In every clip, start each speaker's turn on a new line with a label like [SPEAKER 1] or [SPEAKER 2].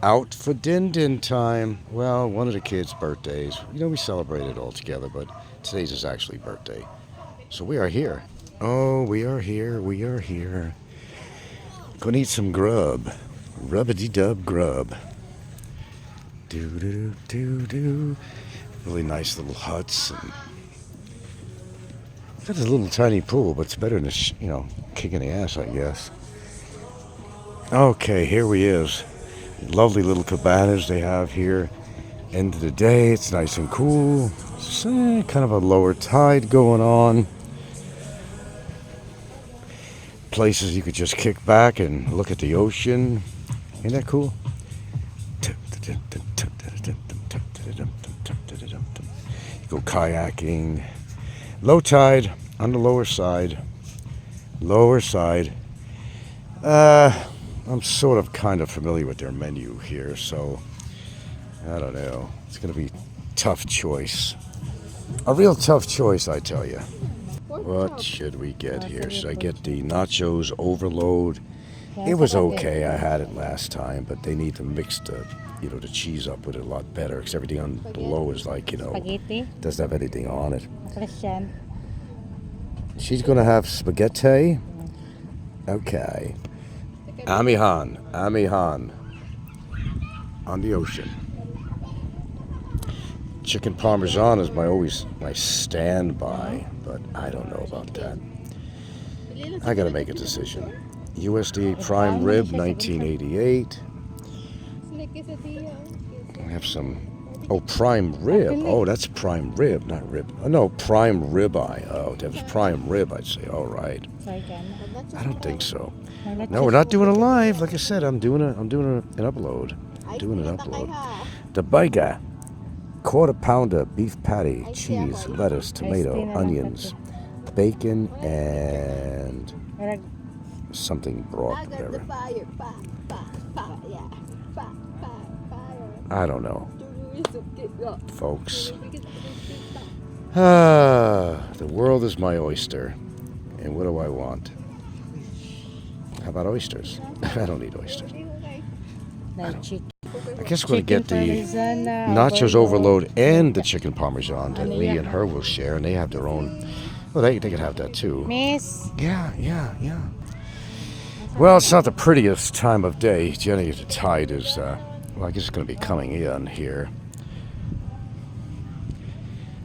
[SPEAKER 1] Out for din din time. Well, one of the kids' birthdays. We celebrate it all together, but today's his actually birthday. So we are here. Oh, we are here. We are here. Gonna eat some grub. Rubbity dub grub. Do do do do. Really nice little huts. And got this little tiny pool, but it's better than kicking the ass, I guess. Okay, here we is. Lovely little cabanas they have here. End of the day, it's nice and cool. It's, kind of a lower tide going on. Places you could just kick back and look at the ocean. Ain't that cool? You go kayaking. Low tide on the lower side. Lower side. I'm sort of kind of familiar with their menu here, so I don't know. It's going to be tough choice. A real tough choice, I tell you. What should we get here? Should I get the nachos overload? It was okay. I had it last time, but they need to mix the cheese up with it a lot better because everything on below is like,
[SPEAKER 2] Spaghetti?
[SPEAKER 1] doesn't have anything on it.
[SPEAKER 2] Christian.
[SPEAKER 1] She's going to have spaghetti? Okay. Amihan. On the ocean. Chicken Parmesan is my standby, but I don't know about that. I gotta make a decision. USDA prime rib, 1988. I have some. Oh, prime rib. Oh, that's prime rib, not rib. Oh, no, prime ribeye. Oh, if it was prime rib, I'd say, all right. I don't think so. No, we're not doing a live. Like I said, I'm doing an upload. The burger. Quarter pounder beef patty, cheese, lettuce, tomato, onions, bacon, and something broth, whatever. I don't know, folks. The world is my oyster. And what do I want? How about oysters? I don't need oysters. I guess we're going to get the nachos overload and the chicken parmesan that me and her will share, and they have their own. Well, they can have that too.
[SPEAKER 2] Miss.
[SPEAKER 1] Yeah. Well, it's not the prettiest time of day. Jenny, the tide is, I guess it's going to be coming in here.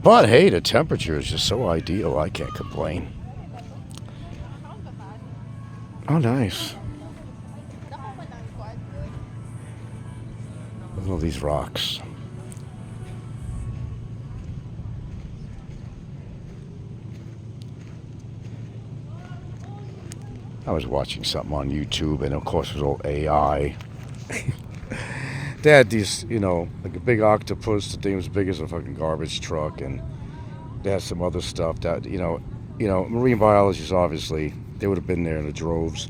[SPEAKER 1] But hey, the temperature is just so ideal, I can't complain. Oh, nice. Look at all these rocks. I was watching something on YouTube, and of course it was all AI. They had these, like a big octopus. The thing was big as a fucking garbage truck, and they had some other stuff that, marine biologists, obviously, they would have been there in the droves.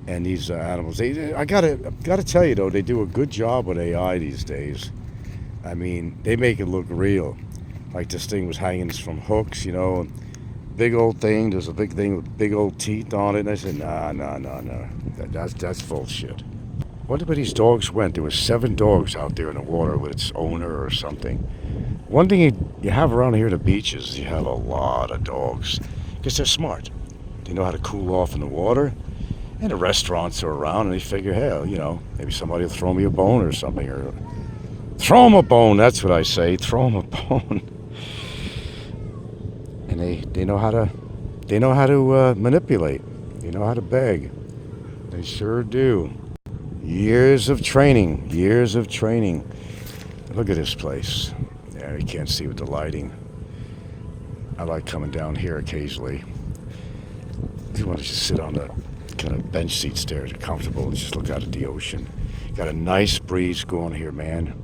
[SPEAKER 1] And these animals, I gotta tell you though, they do a good job with AI these days. I mean, they make it look real. Like this thing was hanging from hooks, big old thing. There's a big thing with big old teeth on it. And I said, no. That's full shit. Wonder where these dogs went. There were 7 dogs out there in the water with its owner or something. One thing you have around here at the beaches, you have a lot of dogs because they're smart. They know how to cool off in the water. And the restaurants are around, and they figure, hell, maybe somebody will throw me a bone or something, or throw them a bone. That's what I say. Throw them a bone. And they know how to manipulate. They know how to beg. They sure do. Years of training. Look at this place. Yeah, you can't see with the lighting. I like coming down here occasionally. You want to just sit on the kind of bench seats there, they're comfortable, and just look out at the ocean. Got a nice breeze going here, man.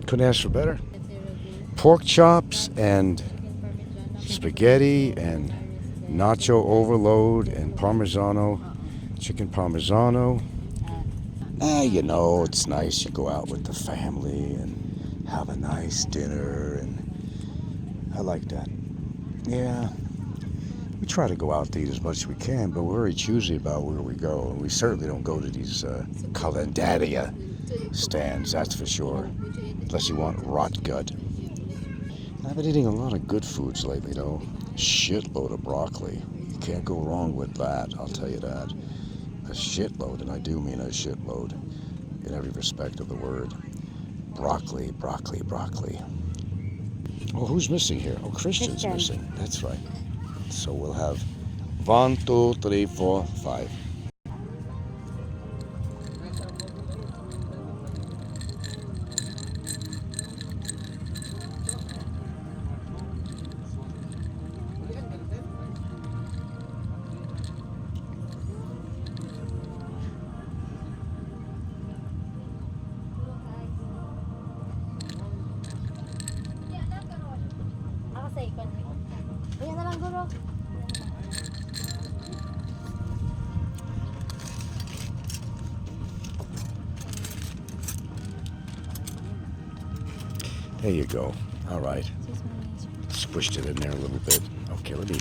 [SPEAKER 1] Couldn't ask for better. Pork chops and spaghetti and nacho overload and chicken parmesano. It's nice. You go out with the family and have a nice dinner, and I like that. Yeah. We try to go out to eat as much as we can, but we're very choosy about where we go. And we certainly don't go to these Battaglia stands, that's for sure. Unless you want rot gut. I've been eating a lot of good foods lately, though. Shitload of broccoli. You can't go wrong with that, I'll tell you that. A shitload, and I do mean a shitload in every respect of the word. Broccoli, broccoli, broccoli. Oh, who's missing here? Oh, Christian's missing. That's right. So we'll have 1, 2, 3, 4, 5. There you go. All right. Squished it in there a little bit. Okay, let me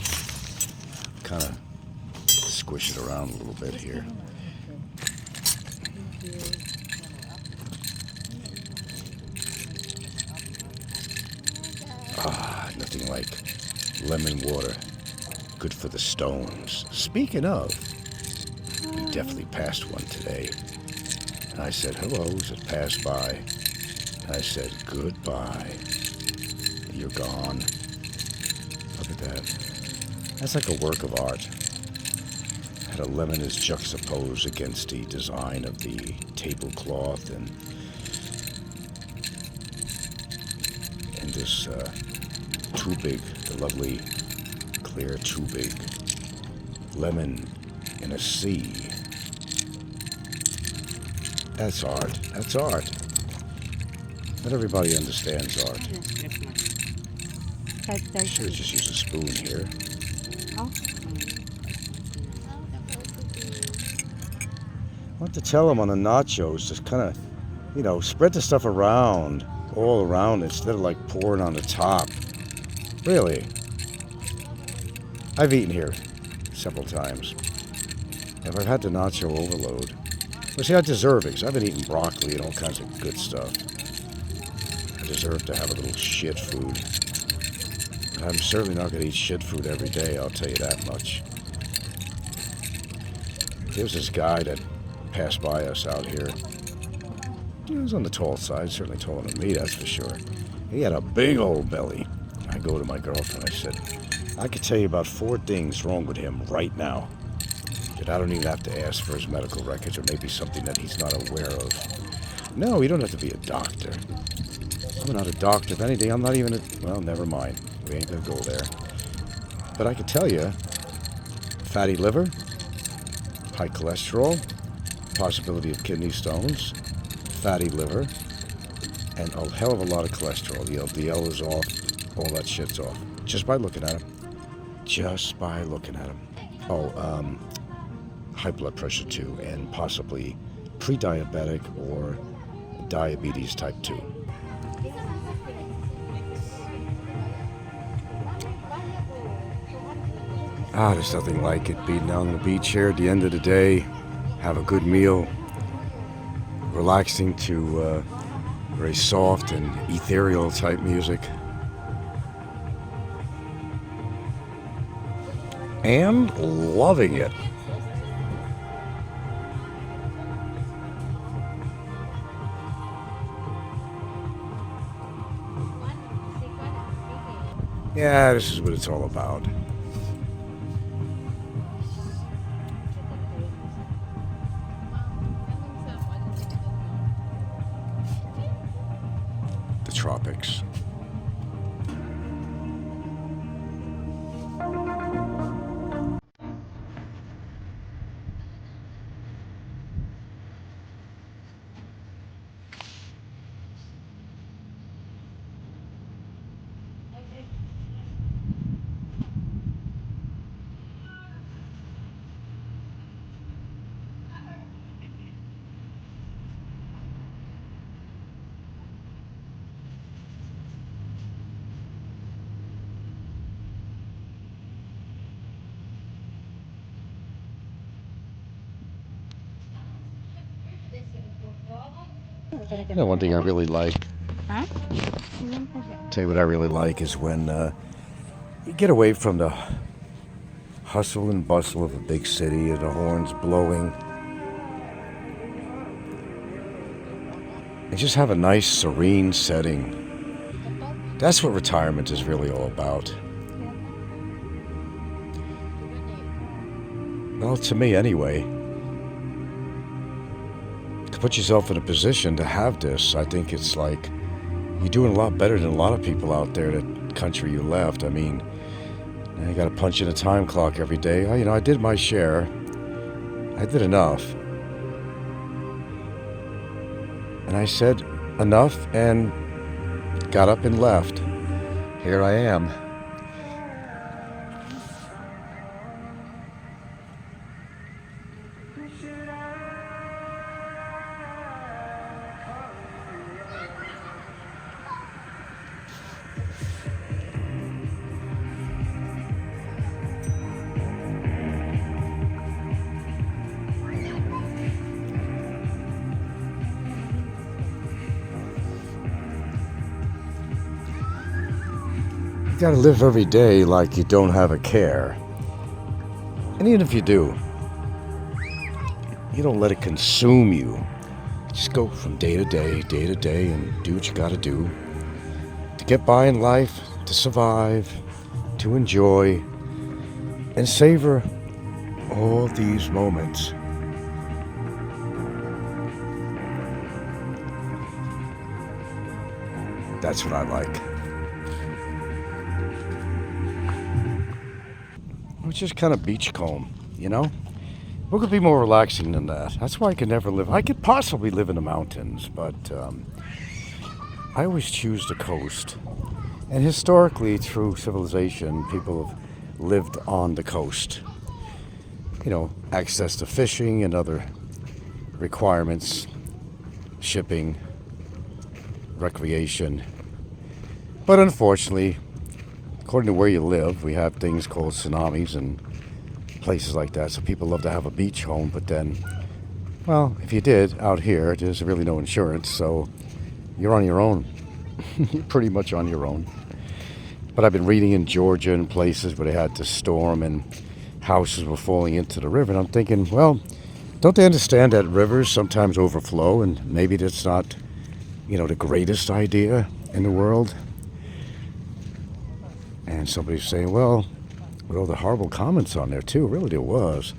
[SPEAKER 1] kind of squish it around a little bit here. Ah, nothing like lemon water. Good for the stones. Speaking of, we definitely passed one today. And I said hello as it passed by. And I said goodbye. You're gone. Look at that. That's like a work of art. Had a lemon as juxtaposed against the design of the tablecloth and this too big, the lovely clear too big lemon in a sea. That's art. That's art. Not everybody understands art. Should have just used a spoon here. I want to tell them on the nachos, just kind of, spread the stuff around, all around, instead of like pouring on the top. Really. I've eaten here several times. And I've had the nacho overload. But see, I deserve it, because I've been eating broccoli and all kinds of good stuff. I deserve to have a little shit food. And I'm certainly not going to eat shit food every day, I'll tell you that much. Here's this guy that passed by us out here. He was on the tall side, certainly taller than me, that's for sure. He had a big old belly. I go to my girlfriend, I said, I could tell you about 4 things wrong with him right now. That I don't even have to ask for his medical records, or maybe something that he's not aware of. No, you don't have to be a doctor. I'm not a doctor. If anything, I'm not even well, never mind. We ain't gonna go there. But I can tell you, fatty liver, high cholesterol, possibility of kidney stones, fatty liver, and a hell of a lot of cholesterol. The LDL is off, all that shit's off. Just by looking at him. Just by looking at him. Oh, high blood pressure too, and possibly pre-diabetic or diabetes type 2. There's nothing like it. Being down on the beach here at the end of the day, have a good meal, relaxing to very soft and ethereal type music. And loving it. Yeah, this is what it's all about. The tropics. You know, one thing I really like, tell you what I really like is when you get away from the hustle and bustle of a big city, and the horns blowing, and just have a nice serene setting. That's what retirement is really all about. Well, to me anyway. To put yourself in a position to have this, I think it's like you're doing a lot better than a lot of people out there in the country you left. I mean, you got to punch in a time clock every day. I did my share. I did enough. And I said enough and got up and left. Here I am. You gotta live every day like you don't have a care. And even if you do, you don't let it consume you. Just go from day to day, and do what you gotta do to get by in life, to survive, to enjoy, and savor all these moments. That's what I like. It's just kind of beachcomb, you know? What could be more relaxing than that? That's why I could never live. I could possibly live in the mountains, but I always choose the coast. And historically, through civilization, people have lived on the coast. You know, access to fishing and other requirements, shipping, recreation. But unfortunately, according to where you live, we have things called tsunamis and places like that. So people love to have a beach home, but then, well, if you did out here, there's really no insurance, so you're on your own. You're pretty much on your own. But I've been reading in Georgia and places where they had the storm and houses were falling into the river, and I'm thinking, well, don't they understand that rivers sometimes overflow, and maybe that's not, the greatest idea in the world? And somebody's saying, well, with all the horrible comments on there too, really there was.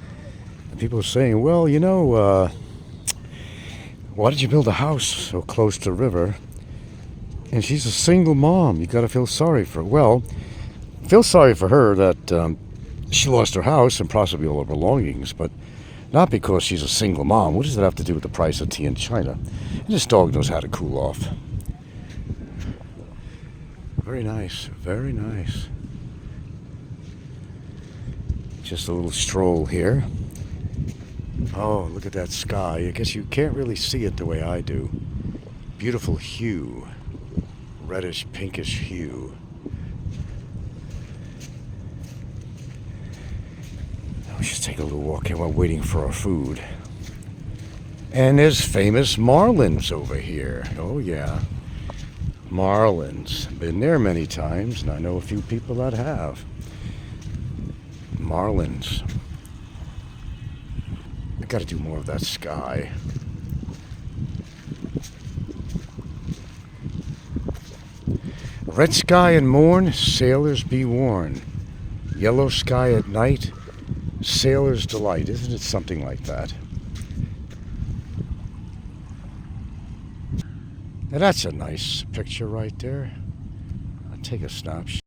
[SPEAKER 1] And people are saying, well, why did you build a house so close to the river? And she's a single mom. You got to feel sorry for her. Well, feel sorry for her that she lost her house and possibly all her belongings, but not because she's a single mom. What does that have to do with the price of tea in China? And this dog knows how to cool off. Very nice, very nice. Just a little stroll here. Oh, look at that sky. I guess you can't really see it the way I do. Beautiful hue. Reddish, pinkish hue. Let's just take a little walk here while waiting for our food. And there's famous marlins over here. Oh, yeah. Marlins. Been there many times, and I know a few people that have. Marlins. I gotta do more of that sky. Red sky and morn, sailors be warned. Yellow sky at night, sailor's delight. Isn't it something like that? Now that's a nice picture right there. I'll take a snapshot.